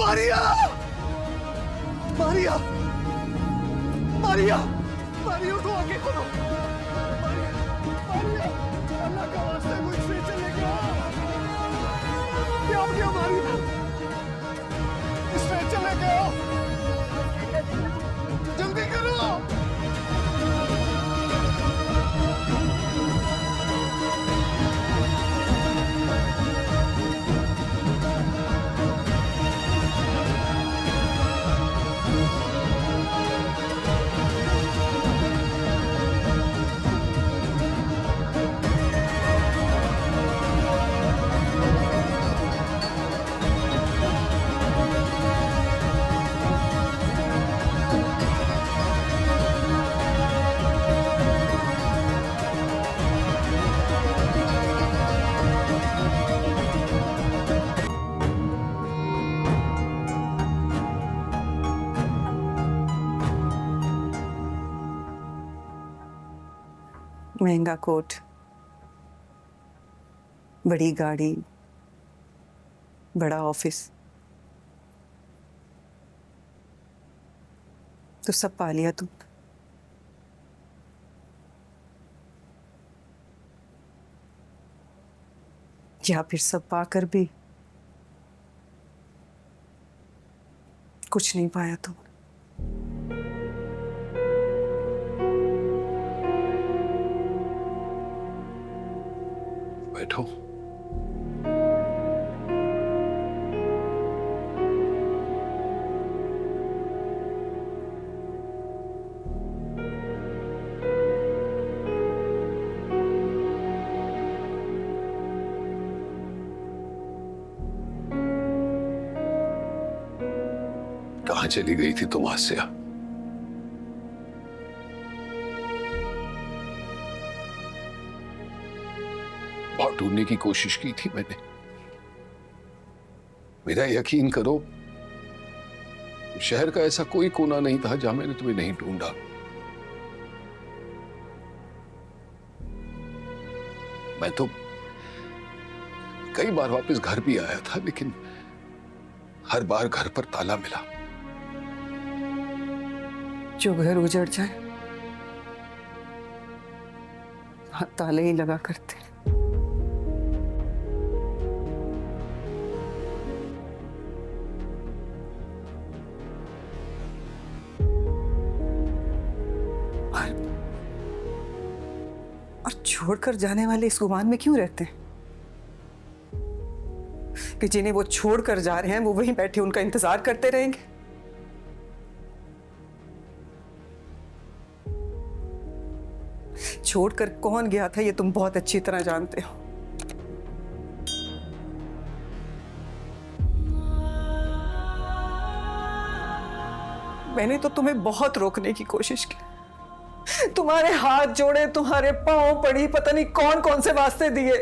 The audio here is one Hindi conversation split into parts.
मारिया! मारिया! मारिया! मारिया उठो, आगे खोलो। मारिया! मारिया! अल्लाह का वास्ता कोई स्ट्रेचर लेके आओ। क्या हो गया मारिया? स्ट्रेचर लेके आओ। जल्दी करो। महंगा कोट, बड़ी गाड़ी, बड़ा ऑफिस, तो सब पा लिया तुम। या फिर सब पाकर भी कुछ नहीं पाया तुम। बैठो। कहाँ चली गई थी तुम आसिया? बहुत ढूंढने की कोशिश की थी मैंने। मेरा यकीन करो, शहर का ऐसा कोई कोना नहीं था जहां मैंने तुम्हें नहीं ढूंढा। मैं तो कई बार वापस घर भी आया था, लेकिन हर बार घर पर ताला मिला। जो घर उजड़ जाए वहां ताले ही लगा करते। और छोड़कर जाने वाले इस गुमान में क्यों रहते हैं कि जिन्हें वो छोड़कर जा रहे हैं वो वहीं बैठे उनका इंतजार करते रहेंगे? छोड़कर कौन गया था ये तुम बहुत अच्छी तरह जानते हो। मैंने तो तुम्हें बहुत रोकने की कोशिश की, तुम्हारे हाथ जोड़े, तुम्हारे पांव पड़ी, पता नहीं कौन कौन से वास्ते दिए,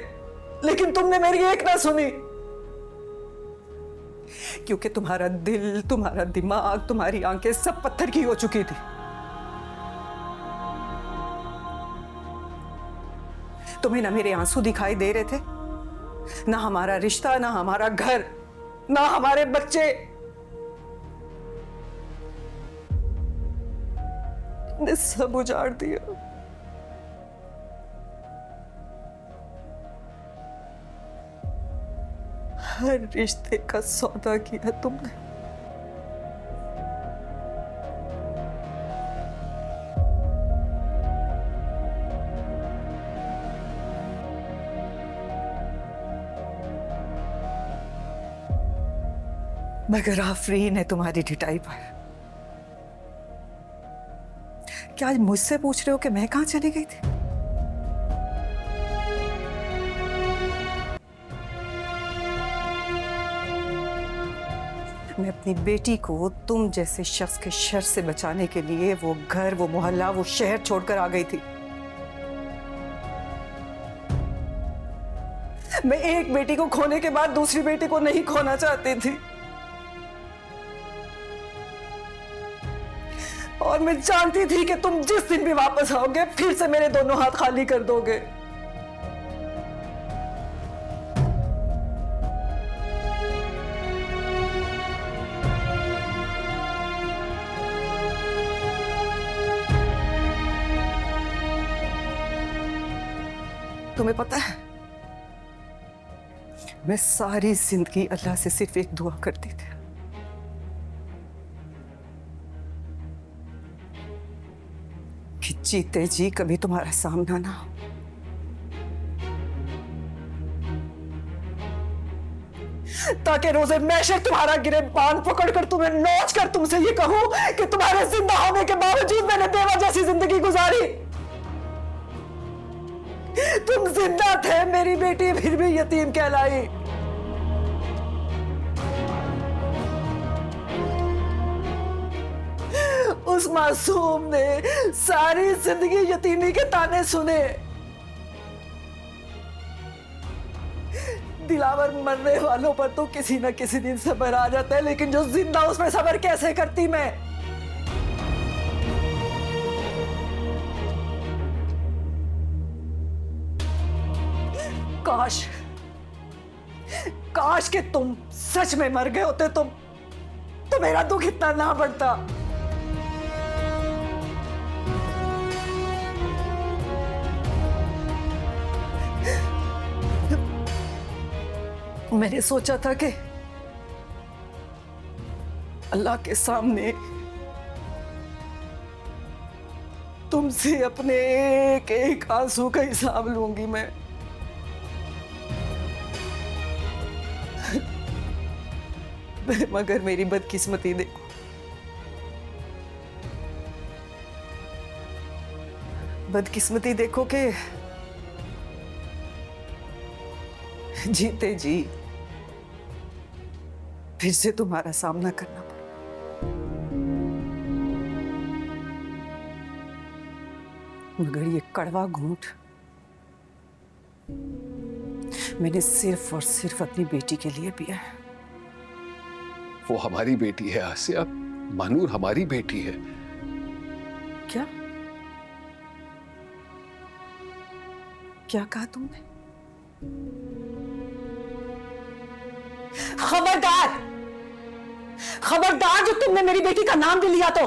लेकिन तुमने मेरी एक ना सुनी। क्योंकि तुम्हारा दिल, तुम्हारा दिमाग, तुम्हारी आंखें सब पत्थर की हो चुकी थी। तुम्हें ना मेरे आंसू दिखाई दे रहे थे, ना हमारा रिश्ता, ना हमारा घर, ना हमारे बच्चे। तुमने सब उजाड़ दिया। हर रिश्ते का सौदा किया तुमने। मगर आफरीन है तुम्हारी ढिठाई पर। क्या आज मुझसे पूछ रहे हो कि मैं कहां चली गई थी? मैं अपनी बेटी को तुम जैसे शख्स के शर से बचाने के लिए वो घर, वो मोहल्ला, वो शहर छोड़कर आ गई थी। मैं एक बेटी को खोने के बाद दूसरी बेटी को नहीं खोना चाहती थी, और मैं जानती थी कि तुम जिस दिन भी वापस आओगे फिर से मेरे दोनों हाथ खाली कर दोगे। तुम्हें पता है, मैं सारी जिंदगी अल्लाह से सिर्फ एक दुआ करती थी, कि जीते जी कभी तुम्हारा सामना ना हो। ताकि रोजे मैशर तुम्हारा गिरबान पकड़कर तुम्हें नोच कर तुमसे ये कहूं कि तुम्हारे जिंदा होने के बावजूद मैंने बेवा जैसी जिंदगी गुजारी। तुम जिंदा थे, मेरी बेटी फिर भी यतीम कहलाई। उस मासूम ने सारी जिंदगी यतीमी के ताने सुने। दिलावर मरने वालों पर तो किसी न किसी दिन सब्र आ जाता है, लेकिन जो जिंदा उस पर सब्र कैसे करती मैं। काश काश कि तुम सच में मर गए होते तो मेरा दुख इतना ना बढ़ता। मैंने सोचा था कि अल्लाह के सामने तुमसे अपने एक एक आंसू का हिसाब लूंगी मैं। मगर मेरी बदकिस्मती देखो, बदकिस्मती देखो कि जीते जी फिर से तुम्हारा सामना करना पड़ा। मगर ये कड़वा घूंट मैंने सिर्फ और सिर्फ अपनी बेटी के लिए पिया है। वो हमारी बेटी है आसिया, मानूर हमारी बेटी है। क्या क्या कहा तुमने? खबरदार, खबरदार, जो तुमने मेरी बेटी का नाम भी लिया तो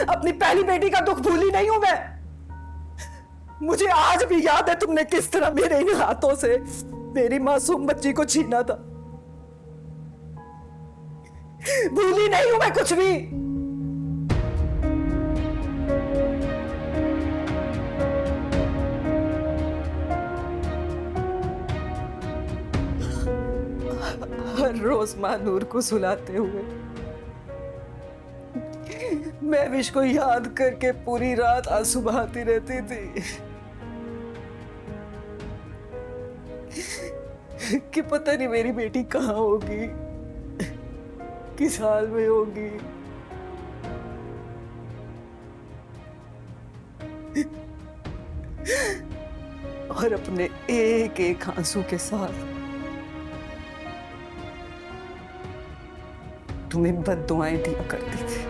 अपनी पहली बेटी का दुख भूली नहीं हूं मैं। मुझे आज भी याद है तुमने किस तरह मेरे इन हाथों से मेरी मासूम बच्ची को छीना था। भूली नहीं हूं मैं कुछ भी। हर रोज मानूर को सुलाते हुए मैं विश को याद करके पूरी रात आंसू बहाती रहती थी कि पता नहीं मेरी बेटी कहाँ होगी, किस हाल में होगी। और अपने एक एक आंसू के साथ तुम्हें बद्दुआएं दिया करती थी।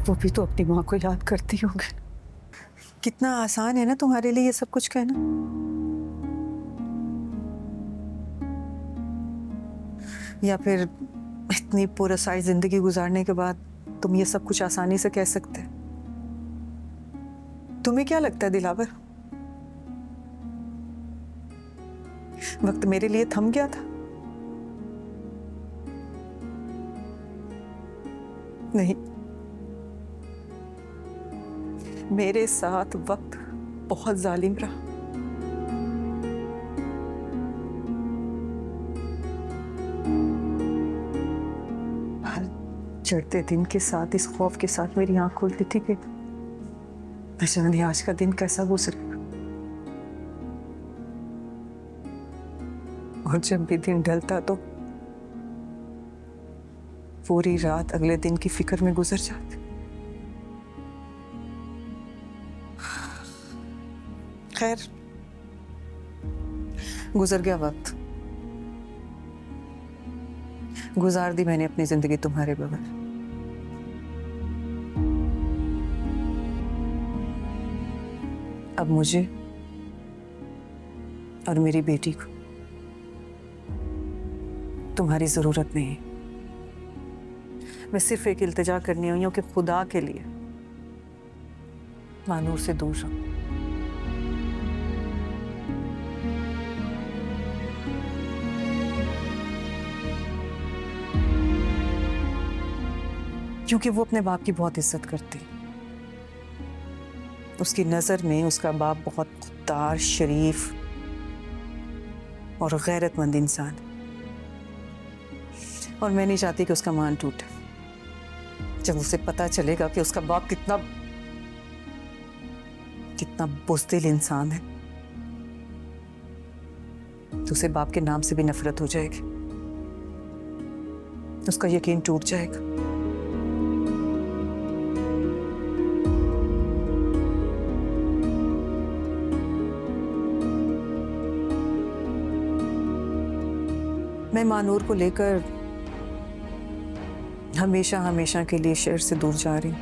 वो भी तो अपनी माँ को याद करती होगी। कितना आसान है ना तुम्हारे लिए ये सब कुछ कहना। या फिर इतनी पुरसाई जिंदगी गुजारने के बाद तुम ये सब कुछ आसानी से कह सकते। तुम्हें क्या लगता है दिलावर, वक्त मेरे लिए थम गया था? नहीं, मेरे साथ वक्त बहुत जालिम रहा। हर चढ़ते दिन के साथ इस खौफ के साथ मेरी आंख खुलती थी कि न जाने आज का दिन कैसा गुजरेगा। और जब भी दिन ढलता तो पूरी रात अगले दिन की फिक्र में गुजर जाती। खैर, गुजर गया वक्त, गुजार दी मैंने अपनी जिंदगी तुम्हारे बगैर। अब मुझे और मेरी बेटी को तुम्हारी जरूरत नहीं है। मैं सिर्फ एक इल्तिजा करनी हुई हूं कि खुदा के लिए मानूर से दूर रहो। क्योंकि वो अपने बाप की बहुत इज्जत करती। उसकी नजर में उसका बाप बहुत खुददार, शरीफ और गैरतमंद इंसान है। और मैं नहीं चाहती कि उसका मान टूटे। जब उसे पता चलेगा कि उसका बाप कितना बुज़दिल इंसान है, तो उसे बाप के नाम से भी नफरत हो जाएगी, उसका यकीन टूट जाएगा। मैं मानूर को लेकर हमेशा हमेशा के लिए शहर से दूर जा रही हूं।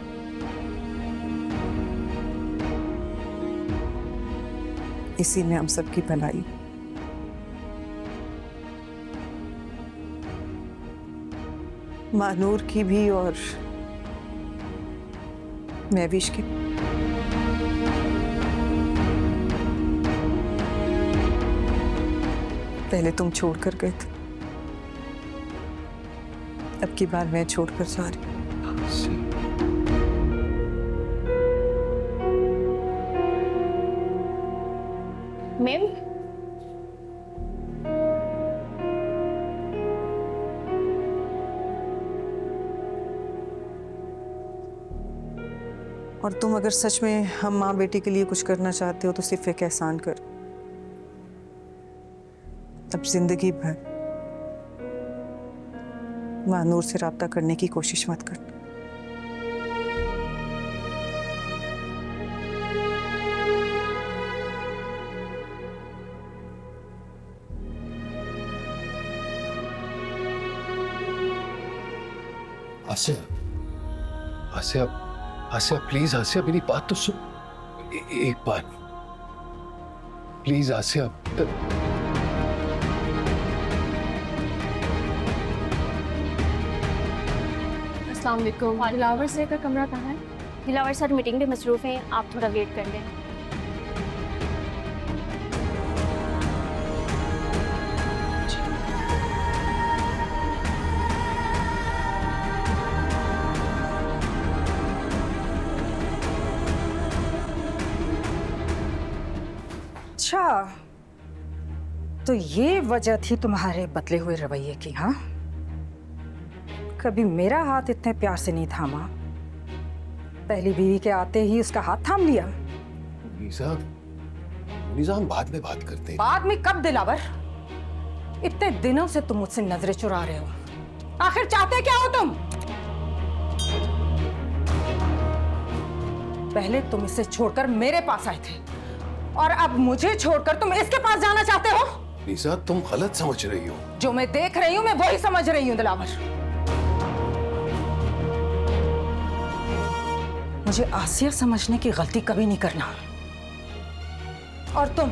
इसी में हम सबकी भलाई। मानूर की भी और महविश की। पहले तुम छोड़कर गए थे, अब की बार मैं छोड़कर जा रही हूं। मैम, और तुम अगर सच में हम माँ बेटी के लिए कुछ करना चाहते हो तो सिर्फ एक एहसान कर, अब जिंदगी भर मानूर से राब्ता करने की कोशिश मत करना। आसिया, आसिया, आसिया प्लीज, आसिया मेरी बात तो सुन। एक बार प्लीज आसिया। अस्सलाम वालेकुम। दिलावर सर का कमरा कहाँ है? दिलावर सर मीटिंग में मसरूफ हैं, आप थोड़ा वेट कर लें। अच्छा, तो ये वजह थी तुम्हारे बदले हुए रवैये की? हाँ, कभी मेरा हाथ इतने प्यार से नहीं थामा, पहली बीवी के आते ही उसका हाथ थाम लिया। मुनीसा, हम बाद में बात करते हैं। बाद में कब दिलावर? इतने दिनों से तुम मुझसे नजरें चुरा रहे हो, आखिर चाहते क्या हो तुम? पहले तुम इसे छोड़कर मेरे पास आए थे और अब मुझे छोड़कर तुम इसके पास जाना चाहते हो? निसा, तुम गलत समझ रही हो। जो मैं देख रही हूं मैं वही समझ रही हूं दिलावर। मुझे आसिया समझने की गलती कभी नहीं करना। और तुम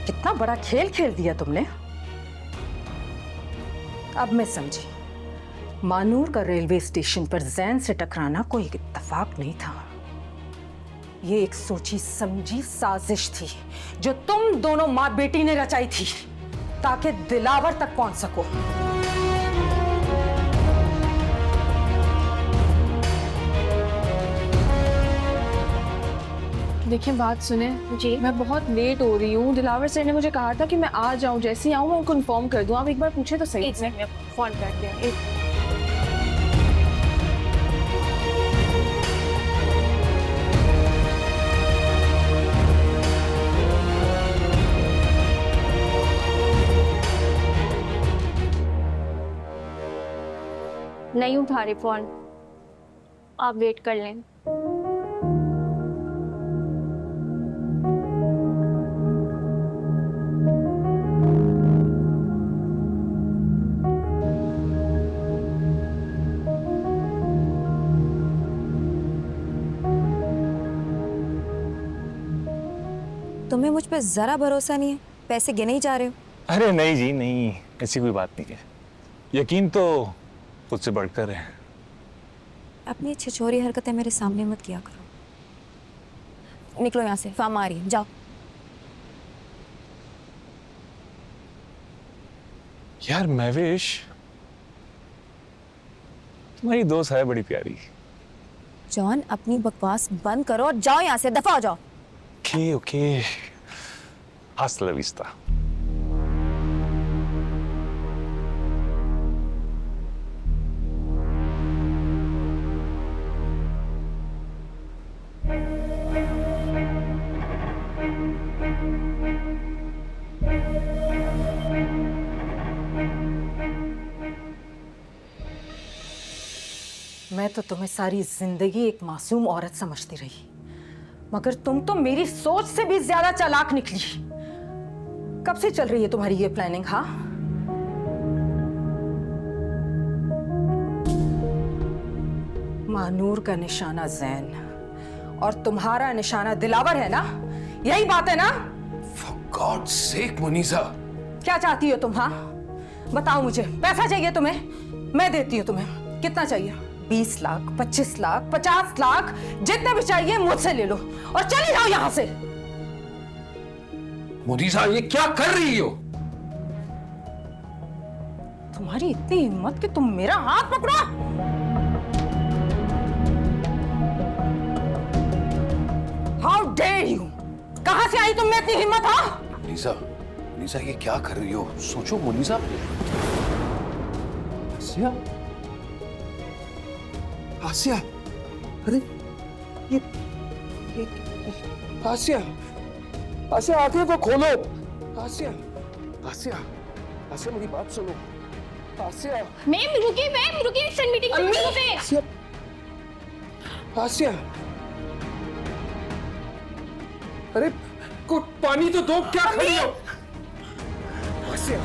कितना बड़ा खेल खेल दिया तुमने। अब मैं समझी, मानूर का रेलवे स्टेशन पर जैन से टकराना कोई इत्तेफाक नहीं था। ये एक सोची समझी साजिश थी जो तुम दोनों माँ बेटी ने रचाई थी ताकि दिलावर तक पहुंच सको। देखिए बात सुने जी। मैं बहुत लेट हो रही हूँ। दिलावर सर ने मुझे कहा था कि मैं आ जाऊँ, जैसे ही आऊँ मैं उनको इन्फॉर्म कर दूँ। आप एक बार पूछे तो सही। एक मिनट में फोन करते हैं। नहीं उठा रहे फोन, आप वेट कर लें। तुम्हें मुझ पे जरा भरोसा नहीं है? पैसे गिने ही जा रहे हो। अरे नहीं जी नहीं, ऐसी कोई बात नहीं है। यकीन तो मुझसे बढ़कर है। अपनी छिछोरी हरकतें मेरे सामने मत किया करो। निकलो यहाँ से, फार्म आ रही है, जाओ। यार महवेश, तुम्हारी दोस्त है बड़ी प्यारी। जॉन, अपनी बकवास बंद करो और जाओ यहाँ से, दफा हो जाओ। ओके ओके, हasta la vista। मैं तो तुम्हें सारी जिंदगी एक मासूम औरत समझती रही, मगर तुम तो मेरी सोच से भी ज्यादा चालाक निकली। कब से चल रही है तुम्हारी ये प्लानिंग? हाँ, मानूर का निशाना जैन और तुम्हारा निशाना दिलावर है ना? यही बात है ना? For God's sake, मुनीसा। क्या चाहती हो तुम? हाँ बताओ मुझे। पैसा चाहिए तुम्हें? मैं देती हूँ तुम्हें। कितना चाहिए? 20 लाख, 25 लाख, 50 लाख, जितने भी चाहिए मुझसे ले लो और चली जाओ यहाँ से। मुनीसा, ये क्या कर रही हो? तुम्हारी इतनी हिम्मत कि तुम मेरा हाथ पकड़ो? How dare you! कहां से आई तुम में इतनी हिम्मत? हाँ मुनीसा, मुनीसा ये क्या कर रही हो? सोचो मुनीसा। आसिया, आसिया, अरे ये आसिया, आसिया आंखें तो खोलो। आसिया, आसिया, आसिया मेरी बात सुनो। आसिया, मैम रुकिए, सन मीटिंग पे। आसिया, आसिया, अरे कुछ पानी तो दो, क्या खड़ी हो? आसिया,